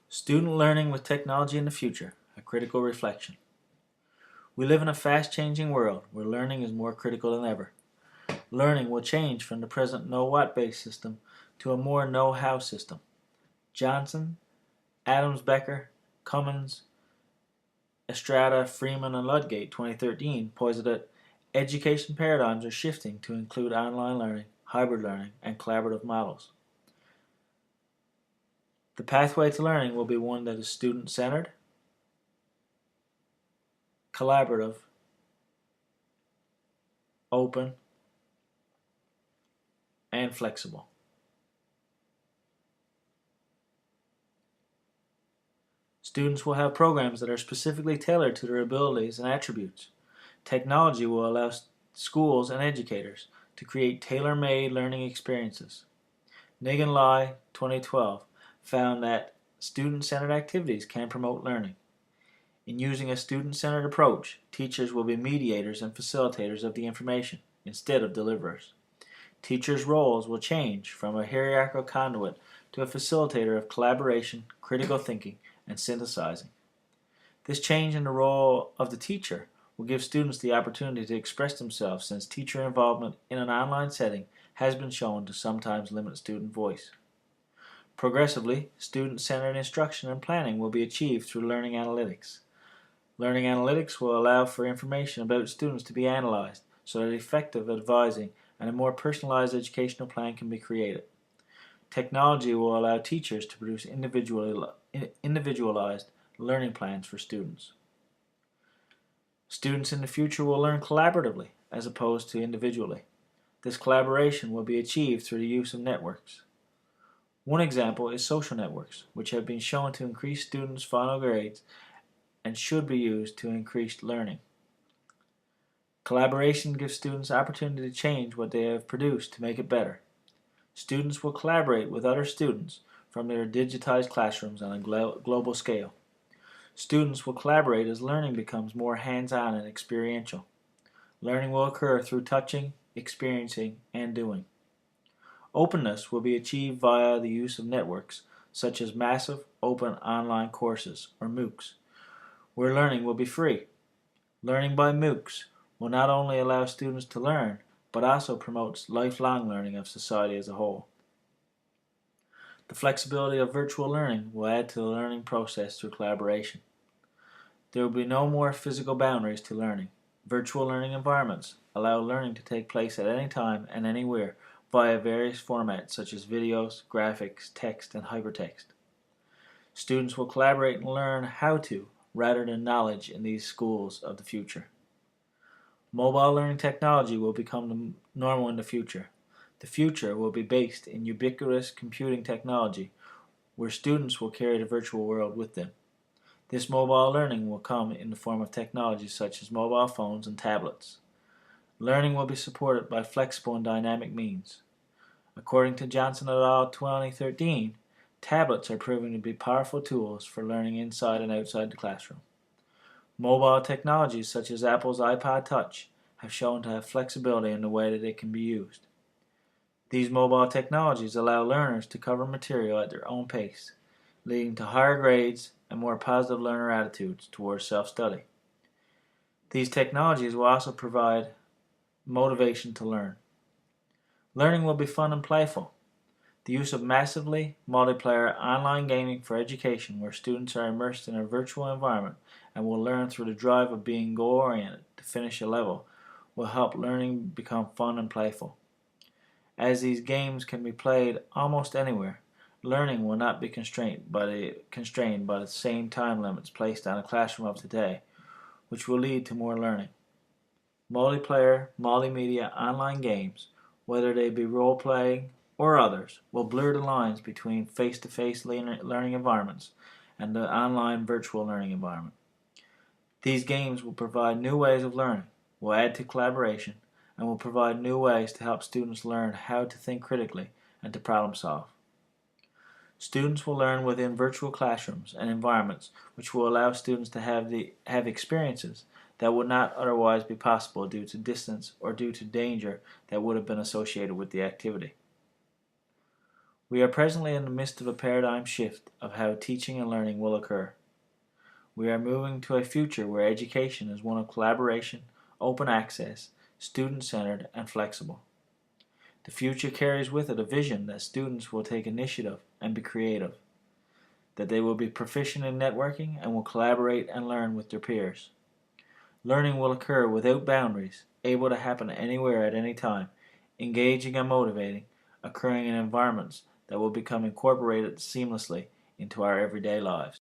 Student learning with technology in the future, a critical reflection. We live in a fast-changing world where learning is more critical than ever. Learning will change from the present know-what-based system to a more know-how system. Johnson, Adams Becker, Cummins, Estrada, Freeman, and Ludgate 2013 posited that education paradigms are shifting to include online learning, hybrid learning, and collaborative models. The pathway to learning will be one that is student-centered, collaborative, open, and flexible. Students will have programs that are specifically tailored to their abilities and attributes. Technology will allow schools and educators to create tailor-made learning experiences. Nig and Lai, 2012, found that student-centered activities can promote learning. In using a student-centered approach, teachers will be mediators and facilitators of the information instead of deliverers. Teachers' roles will change from a hierarchical conduit to a facilitator of collaboration, critical thinking, and synthesizing. This change in the role of the teacher will give students the opportunity to express themselves, since teacher involvement in an online setting has been shown to sometimes limit student voice. Progressively, student-centered instruction and planning will be achieved through learning analytics. Learning analytics will allow for information about students to be analyzed so that effective advising and a more personalized educational plan can be created. Technology will allow teachers to produce individualized learning plans for students. Students in the future will learn collaboratively as opposed to individually. This collaboration will be achieved through the use of networks. One example is social networks, which have been shown to increase students' final grades and should be used to increase learning. Collaboration gives students opportunity to change what they have produced to make it better. Students will collaborate with other students from their digitized classrooms on a global scale. Students will collaborate as learning becomes more hands-on and experiential. Learning will occur through touching, experiencing, and doing. Openness will be achieved via the use of networks such as massive open online courses, or MOOCs, where learning will be free. Learning by MOOCs will not only allow students to learn, but also promotes lifelong learning of society as a whole. The flexibility of virtual learning will add to the learning process through collaboration. There will be no more physical boundaries to learning. Virtual learning environments allow learning to take place at any time and anywhere via various formats such as videos, graphics, text, and hypertext. Students will collaborate and learn how to rather than knowledge in these schools of the future. Mobile learning technology will become the normal in the future. The future will be based in ubiquitous computing technology where students will carry the virtual world with them. This mobile learning will come in the form of technologies such as mobile phones and tablets. Learning will be supported by flexible and dynamic means. According to Johnson et al. 2013, tablets are proving to be powerful tools for learning inside and outside the classroom. Mobile technologies such as Apple's iPod Touch have shown to have flexibility in the way that it can be used. These mobile technologies allow learners to cover material at their own pace, leading to higher grades and more positive learner attitudes towards self-study. These technologies will also provide motivation to learn. Learning will be fun and playful. The use of massively multiplayer online gaming for education, where students are immersed in a virtual environment and will learn through the drive of being goal-oriented to finish a level, will help learning become fun and playful. As these games can be played almost anywhere, learning will not be constrained by the same time limits placed on a classroom of today, which will lead to more learning. Multiplayer, multimedia online games, whether they be role-playing or others, will blur the lines between face-to-face learning environments and the online virtual learning environment. These games will provide new ways of learning, will add to collaboration, and will provide new ways to help students learn how to think critically and to problem solve. Students will learn within virtual classrooms and environments which will allow students to have experiences that would not otherwise be possible due to distance or due to danger that would have been associated with the activity. We are presently in the midst of a paradigm shift of how teaching and learning will occur. We are moving to a future where education is one of collaboration, open access, student-centered, and flexible. The future carries with it a vision that students will take initiative and be creative, that they will be proficient in networking and will collaborate and learn with their peers. Learning will occur without boundaries, able to happen anywhere at any time, engaging and motivating, occurring in environments that will become incorporated seamlessly into our everyday lives.